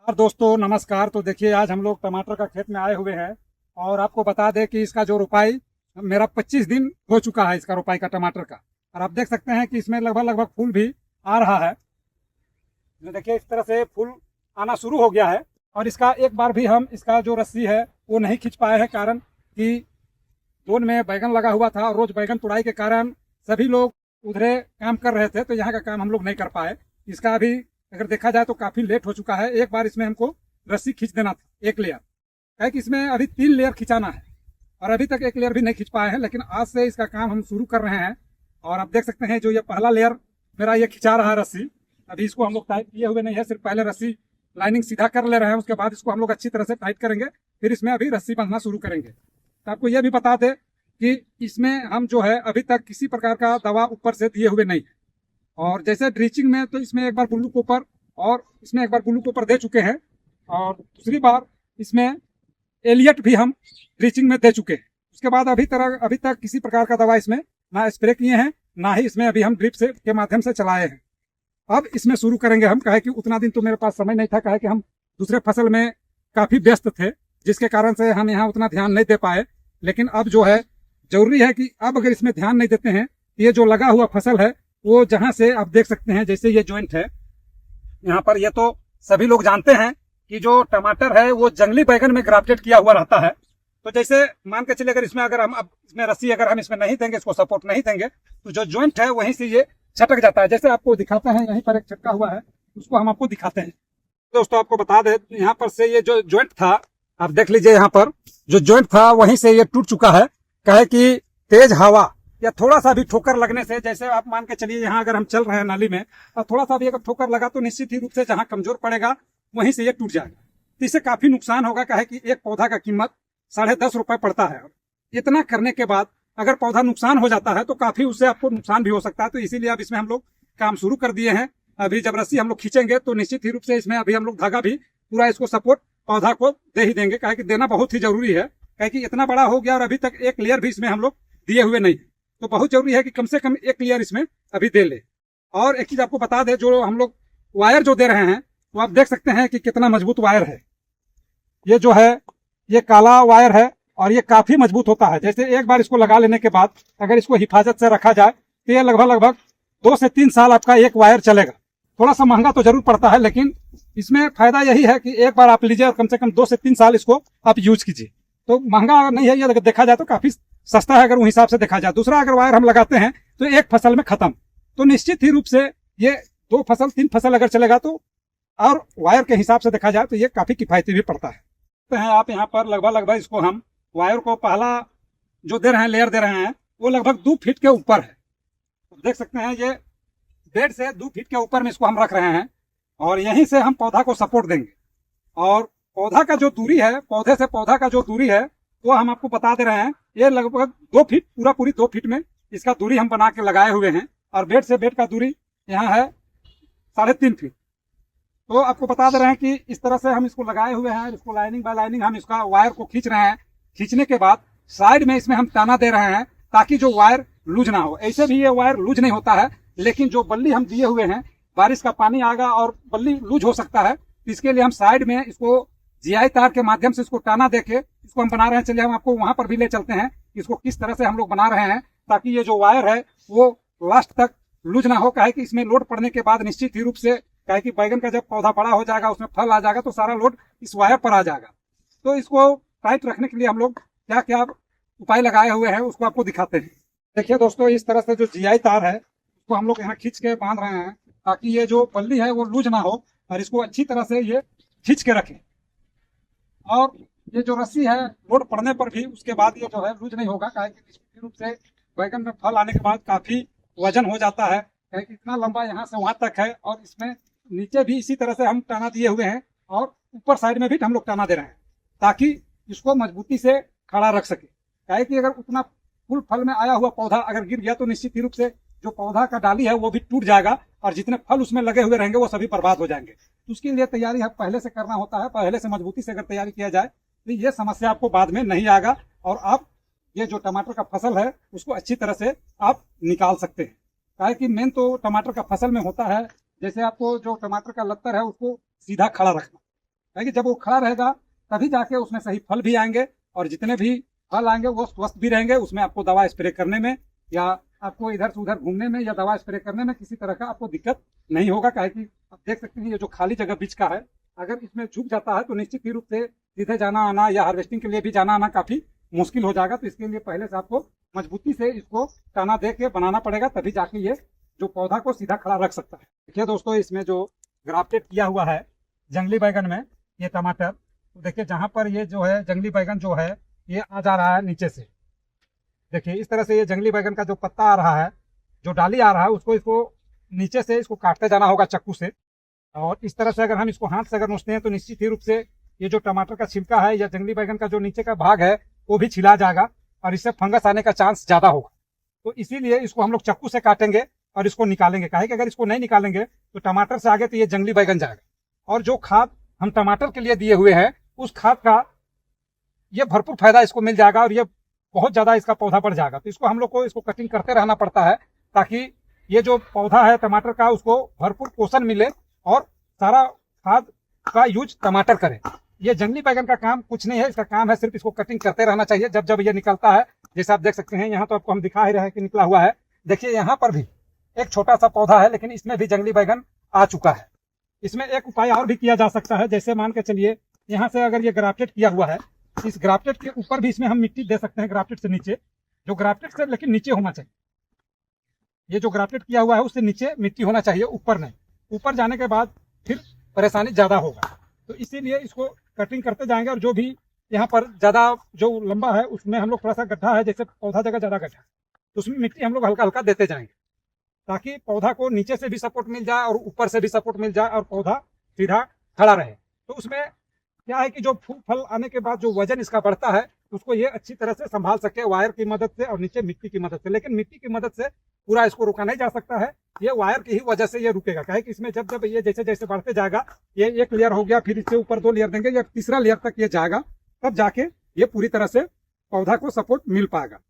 और दोस्तों नमस्कार। तो देखिए आज हम लोग टमाटर का खेत में आए हुए हैं और आपको बता दें कि इसका जो रोपाई मेरा 25 दिन हो चुका है इसका रोपाई का टमाटर का। और आप देख सकते हैं कि इसमें लगभग लगभग फूल भी आ रहा है। देखिए इस तरह से फूल आना शुरू हो गया है। और इसका एक बार भी हम इसका जो रस्सी है वो नहीं खींच पाए हैं, कारण कि जोन में बैगन लगा हुआ था और रोज बैगन तुड़ाई के कारण सभी लोग उधरे काम कर रहे थे, तो यहाँ का काम हम लोग नहीं कर पाए। इसका अभी अगर देखा जाए तो काफी लेट हो चुका है। एक बार इसमें हमको रस्सी खींच देना था, एक लेयर, क्या कि इसमें अभी 3 लेयर खिंचाना है और अभी तक एक लेयर भी नहीं खींच पाए हैं। लेकिन आज से इसका काम हम शुरू कर रहे हैं। और आप देख सकते हैं जो ये पहला लेयर मेरा ये खिंचा रहा है रस्सी। अभी इसको हम लोग टाइट किए हुए नहीं है, सिर्फ पहले रस्सी लाइनिंग सीधा कर ले रहे हैं, उसके बाद इसको हम लोग अच्छी तरह से टाइट करेंगे, फिर इसमें अभी रस्सी बांधना शुरू करेंगे। तो आपको यह भी बता दें कि इसमें हम जो है अभी तक किसी प्रकार का दवा ऊपर से दिए हुए नहीं है। और जैसे ड्रीचिंग में तो इसमें एक बार ब्लू कोपर और इसमें एक बार ब्लू कोपर दे चुके हैं, और दूसरी बार इसमें एलियट भी हम ड्रीचिंग में दे चुके हैं। उसके बाद अभी तक किसी प्रकार का दवा इसमें ना स्प्रे किए हैं, ना ही इसमें अभी हम ड्रिप से के माध्यम से चलाए हैं। अब इसमें शुरू करेंगे हम, कहे कि उतना दिन तो मेरे पास समय नहीं था, कहे कि हम दूसरे फसल में काफी व्यस्त थे, जिसके कारण से हम यहाँ उतना ध्यान नहीं दे पाए। लेकिन अब जो है जरूरी है कि अब अगर इसमें ध्यान नहीं देते हैं, ये जो लगा हुआ फसल है वो जहां से आप देख सकते हैं, जैसे ये जॉइंट है यहाँ पर, ये तो सभी लोग जानते हैं कि जो टमाटर है वो जंगली बैगन में ग्राफ्टेड किया हुआ रहता है। तो जैसे मान के चलिए अगर इसमें अगर हम अब इसमें रस्सी अगर हम इसमें नहीं देंगे, इसको सपोर्ट नहीं देंगे, तो जो जॉइंट है वहीं से ये छटक जाता है। जैसे आपको दिखाते हैं, यहीं पर एक छटका हुआ है, उसको हम आपको दिखाते हैं। दोस्तों आपको बता दें, यहाँ पर से ये जो जॉइंट था, आप देख लीजिए, यहाँ पर जो जॉइंट था वहीं से ये टूट चुका है। कहे कि तेज हवा या थोड़ा सा भी ठोकर लगने से, जैसे आप मान के चलिए यहाँ अगर हम चल रहे हैं नाली में और थोड़ा सा भी अगर ठोकर लगा तो निश्चित ही रूप से जहाँ कमजोर पड़ेगा वहीं से ये टूट जाएगा। तो इससे काफी नुकसान होगा। कहे कि एक पौधा का कीमत 10.5 रुपए पड़ता है। इतना करने के बाद अगर पौधा नुकसान हो जाता है तो काफी उससे आपको नुकसान भी हो सकता है। तो इसीलिए अब इसमें हम लोग काम शुरू कर दिए हैं। अभी जब रस्सी हम लोग खींचेंगे तो निश्चित ही रूप से इसमें अभी हम लोग धागा भी पूरा इसको सपोर्ट पौधा को दे ही देंगे, कहे कि देना बहुत ही जरूरी है। कहे कि इतना बड़ा हो गया और अभी तक एक लेयर भी इसमें हम लोग दिए हुए नहीं, तो बहुत जरूरी है कि कम से कम एक लेयर इसमें अभी दे ले। और एक चीज आपको बता दें, जो हम लोग वायर जो दे रहे हैं वो आप देख सकते हैं कि कितना मजबूत वायर है। ये जो है ये काला वायर है और ये काफी मजबूत होता है। जैसे एक बार इसको लगा लेने के बाद अगर इसको हिफाजत से रखा जाए तो ये लगभग 2 से 3 साल आपका एक वायर चलेगा। थोड़ा सा महंगा तो जरूर पड़ता है, लेकिन इसमें फायदा यही है कि एक बार आप लीजिए और कम से कम 2 से 3 साल इसको आप यूज कीजिए। तो महंगा नहीं है, ये अगर देखा जाए तो काफी सस्ता है अगर उस हिसाब से देखा जाए। दूसरा, अगर वायर हम लगाते हैं तो एक फसल में खत्म, तो निश्चित ही रूप से ये 2 फसल 3 फसल अगर चलेगा तो, और वायर के हिसाब से देखा जाए तो ये काफी किफायती भी पड़ता है। तो हैं आप यहाँ पर लगभग इसको हम वायर को पहला जो दे रहे हैं, लेयर दे रहे हैं, वो लगभग 2 फीट के ऊपर है। तो देख सकते हैं ये बेड से 2 फीट के ऊपर में इसको हम रख रहे हैं और यहीं से हम पौधा को सपोर्ट देंगे। और पौधा का जो दूरी है, पौधे से पौधा का जो दूरी है वो हम आपको बता दे रहे हैं, ये लगभग 2 फीट, पूरी 2 फीट में इसका दूरी हम बना के लगाए हुए हैं। और बेड से बेड का दूरी यहाँ है 3.5 फीट। तो आपको बता दे रहे हैं कि इस तरह से हम इसको लगाए हुए हैं। इसको लाइनिंग बाय लाइनिंग हम इसका वायर को खींच रहे हैं। खींचने के बाद साइड में इसमें हम टाना दे रहे हैं ताकि जो वायर लूज ना हो। ऐसे भी ये वायर लूज नहीं होता है, लेकिन जो बल्ली हम दिए हुए हैं, बारिश का पानी आएगा और बल्ली लूज हो सकता है। इसके लिए हम साइड में इसको जीआई तार के माध्यम से इसको टाना देके इसको हम बना रहे हैं। चलिए हम आपको वहां पर भी ले चलते हैं, इसको किस तरह से हम लोग बना रहे हैं ताकि ये जो वायर है वो लास्ट तक लूज ना हो। कहे कि इसमें लोड पड़ने के बाद निश्चित ही रूप से, कहे कि बैगन का जब पौधा बड़ा हो जाएगा, उसमें फल आ जाएगा, तो सारा लोड इस वायर पर आ जाएगा। तो इसको टाइट रखने के लिए हम लोग क्या क्या उपाय लगाए हुए हैं उसको आपको दिखाते हैं। देखिए दोस्तों, इस तरह से जो जीआई तार है उसको हम लोग यहाँ खींच के बांध रहे हैं ताकि ये जो बल्ली है वो लूज ना हो और इसको अच्छी तरह से ये खींच के रखें। और ये जो रस्सी है लोड पड़ने पर भी उसके बाद ये जो है लूज नहीं होगा, कहे कि निश्चित रूप से बैगन में फल आने के बाद काफी वजन हो जाता है। कहे कि इतना लंबा यहाँ से वहां तक है और इसमें नीचे भी इसी तरह से हम टाना दिए हुए हैं और ऊपर साइड में भी हम लोग टाना दे रहे हैं ताकि इसको मजबूती से खड़ा रख सके। कहे कि अगर उतना फूल फल में आया हुआ पौधा अगर गिर गया तो निश्चित ही रूप से जो पौधा का डाली है वो भी टूट जाएगा और जितने फल उसमें लगे हुए रहेंगे वो सभी बर्बाद हो जाएंगे। तो उसके लिए तैयारी हम पहले से करना होता है। पहले से मजबूती से अगर तैयारी किया जाए तो ये समस्या आपको बाद में नहीं आएगा और आप ये जो टमाटर का फसल है उसको अच्छी तरह से आप निकाल सकते हैं। काहे कि मेन तो टमाटर का फसल में होता है, जैसे आपको जो टमाटर का लत्तर है उसको सीधा खड़ा रखना। कि जब वो खड़ा रहेगा तभी जाके उसमें सही फल भी आएंगे, और जितने भी फल आएंगे वो स्वस्थ भी रहेंगे। उसमें आपको दवा स्प्रे करने में या आपको इधर से उधर घूमने में या दवा स्प्रे करने में किसी तरह का आपको दिक्कत नहीं होगा। काहे कि आप देख सकते हैं ये जो खाली जगह बीच का है, अगर इसमें झुक जाता है तो निश्चित ही रूप से सीधे जाना आना या हार्वेस्टिंग के लिए भी जाना आना काफी मुश्किल हो जाएगा। तो इसके लिए पहले से आपको मजबूती से इसको टाना दे के बनाना पड़ेगा, तभी जाके ये जो पौधा को सीधा खड़ा रख सकता है। देखिए दोस्तों, इसमें जो ग्राफ्टेड किया हुआ है जंगली बैगन में ये टमाटर, तो देखिए जहां पर ये जो है जंगली बैगन जो है ये आ जा रहा है नीचे से। देखिए इस तरह से ये जंगली बैगन का जो पत्ता आ रहा है, जो डाली आ रहा है, उसको इसको नीचे से इसको काटते जाना होगा चाकू से। और इस तरह से अगर हम इसको हाथ से अगर नोचते हैं तो निश्चित ही रूप से ये जो टमाटर का छिलका है या जंगली बैगन का जो नीचे का भाग है वो भी छिला जाएगा और इससे फंगस आने का चांस ज्यादा होगा। तो इसीलिए इसको हम लोग चाकू से काटेंगे और इसको निकालेंगे। काहे कि अगर इसको नहीं निकालेंगे तो टमाटर से आगे तो ये जंगली बैगन जाएगा, और जो खाद हम टमाटर के लिए दिए हुए हैं उस खाद का ये भरपूर फायदा इसको मिल जाएगा और ये बहुत ज्यादा इसका पौधा बढ़ जाएगा। तो इसको हम लोग को इसको कटिंग करते रहना पड़ता है ताकि ये जो पौधा है टमाटर का उसको भरपूर पोषण मिले और सारा खाद का यूज टमाटर करे। ये जंगली बैगन का काम कुछ नहीं है, इसका काम है सिर्फ इसको कटिंग करते रहना चाहिए जब जब ये निकलता है। जैसे आप देख सकते हैं यहाँ तो आपको हम दिखा ही रहे हैं कि निकला हुआ है। देखिए यहाँ पर भी एक छोटा सा पौधा है लेकिन इसमें भी जंगली बैगन आ चुका है। इसमें एक उपाय और भी किया जा सकता है, जैसे मान के चलिए यहाँ से अगर ये ग्राफ्टेड किया हुआ है, इस ग्राफ्टेड के ऊपर भी इसमें हम मिट्टी दे सकते हैं। ग्राफ्टेड से नीचे, जो ग्राफ्टेड से लेकिन नीचे होना चाहिए, ये जो ग्राफ्टेड किया हुआ है उससे नीचे मिट्टी होना चाहिए, ऊपर नहीं। ऊपर जाने के बाद फिर परेशानी ज्यादा होगा। तो इसीलिए इसको कटिंग करते जाएंगे और जो भी यहाँ पर ज्यादा जो लंबा है उसमें हम लोग थोड़ा सा गड्ढा है, जैसे पौधा जगह ज्यादा गड्ढा है तो उसमें मिट्टी हम लोग हल्का हल्का देते जाएंगे ताकि पौधा को नीचे से भी सपोर्ट मिल जाए और ऊपर से भी सपोर्ट मिल जाए और पौधा सीधा खड़ा रहे। तो उसमें क्या है कि जो फूल फल आने के बाद जो वजन इसका बढ़ता है उसको ये अच्छी तरह से संभाल सके वायर की मदद से और नीचे मिट्टी की मदद से। लेकिन मिट्टी की मदद से पूरा इसको रुका नहीं जा सकता है, ये वायर की ही वजह से ये रुकेगा। क्या है कि इसमें जब जब ये जैसे जैसे बढ़ते जाएगा, ये एक लेयर हो गया, फिर इससे ऊपर 2 लेयर देंगे या तीसरा लेयर तक ये जाएगा, तब जाके ये पूरी तरह से पौधा को सपोर्ट मिल पाएगा।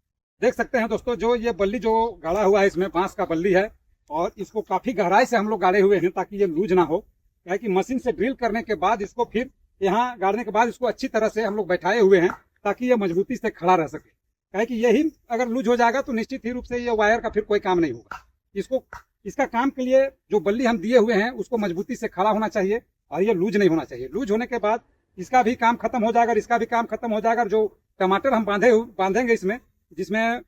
देख सकते हैं दोस्तों, जो ये बल्ली जो गाड़ा हुआ है इसमें बांस का बल्ली है और इसको काफी गहराई से हम लोग गाड़े हुए हैं ताकि ये लूज ना हो। क्या है कि मशीन से ड्रिल करने के बाद इसको फिर यहाँ गाड़ने के बाद इसको अच्छी तरह से हम लोग बैठाए हुए हैं ताकि ये मजबूती से खड़ा रह सके। क्या है कि यही अगर लूज हो जाएगा तो निश्चित ही रूप से ये वायर का फिर कोई काम नहीं होगा। इसको इसका काम के लिए जो बल्ली हम दिए हुए हैं उसको मजबूती से खड़ा होना चाहिए और ये लूज नहीं होना चाहिए। लूज होने के बाद इसका भी काम खत्म हो जाएगा, इसका भी काम खत्म हो जाएगा। और जो टमाटर हम बांधेंगे इसमें, जिसमें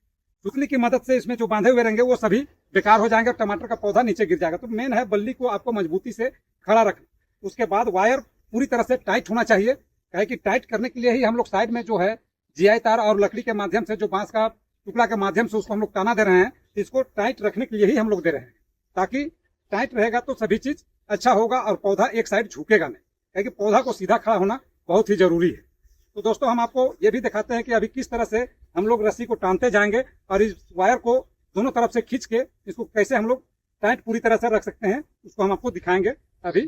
सुतली की मदद से इसमें जो बांधे हुए रहेंगे वो सभी बेकार हो जाएंगे और टमाटर का पौधा नीचे गिर जाएगा। तो मेन है बल्ली को आपको मजबूती से खड़ा रखना। उसके बाद वायर पूरी तरह से टाइट होना चाहिए। क्या है कि टाइट करने के लिए ही हम लोग साइड में जो है जीआई तार और लकड़ी के माध्यम से, जो बांस का टुकड़ा के माध्यम से उसको हम लोग टाना दे रहे हैं, इसको टाइट रखने के लिए ही हम लोग दे रहे हैं ताकि टाइट रहेगा तो सभी चीज अच्छा होगा और पौधा एक साइड झुकेगा नहीं। क्या कि पौधा को सीधा खड़ा होना बहुत ही जरूरी है। तो दोस्तों हम आपको ये भी दिखाते हैं कि अभी किस तरह से हम लोग रस्सी को टानते जाएंगे और इस वायर को दोनों तरफ से खींच के इसको कैसे हम लोग टाइट पूरी तरह से रख सकते हैं, उसको हम आपको दिखाएंगे अभी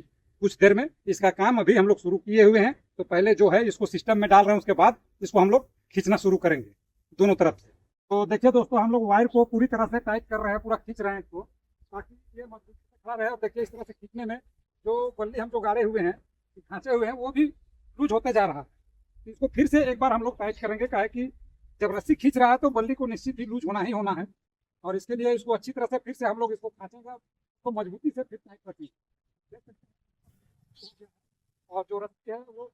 कुछ देर में। इसका काम अभी हम लोग शुरू किए हुए हैं, तो पहले जो है इसको सिस्टम में डाल रहे हैं, उसके बाद इसको हम लोग खींचना शुरू करेंगे दोनों तरफ से। तो देखिए दोस्तों, हम लोग वायर को पूरी तरह से टाइट कर रहे हैं, पूरा खींच रहे हैं इसको ताकि ये मजबूती से खड़ा रहे। और देखिए इस तरह से खींचने में जो बल्ली हम जो गाड़े हुए हैं, खांचे हुए हैं, वो भी लूज होते जा रहा है। इसको फिर से एक बार हम लोग टाइट करेंगे। क्या है कि जब रस्सी खींच रहा है तो बल्ली को निश्चित ही लूज होना ही होना है और इसके लिए इसको अच्छी तरह से फिर से हम लोग इसको खांचेंगे तो मजबूती से फिर टाइट रखेंगे। और जो रस्सी है वो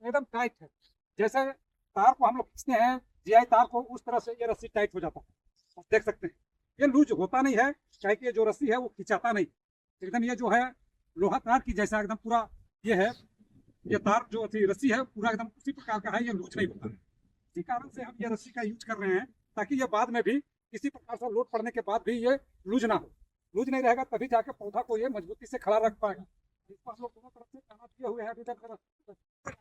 एकदम टाइट है, जैसे तार को हम लोग खींचते हैं जीआई तार को, उस तरह से ये रस्सी टाइट हो जाता है। आप देख सकते हैं ये लूज होता नहीं है, क्या कि ये जो रस्सी है वो खिंचाता नहीं एकदम। ये जो है लोहा तार की जैसा एकदम पूरा ये है, ये तार जो रस्सी है पूरा एकदम उसी प्रकार का है, ये लूज नहीं होता है। इसी कारण से हम ये रस्सी का यूज कर रहे हैं ताकि ये बाद में भी किसी प्रकार से लोड पड़ने के बाद भी ये लूज ना हो। लूज नहीं रहेगा तभी जाके पौधा को ये मजबूती से खड़ा रख पाएगा। इसको हम लोग दोनों तरफ से टाना किए हुए हैं अभी तक।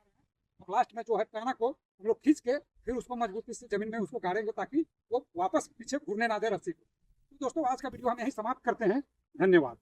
लास्ट में जो है टाना को हम लोग खींच के फिर उसको मजबूती से जमीन में उसको गाड़ेंगे ताकि वो वापस पीछे घूरने ना दे रस्सी को। तो दोस्तों आज का वीडियो हम यही समाप्त करते हैं। धन्यवाद।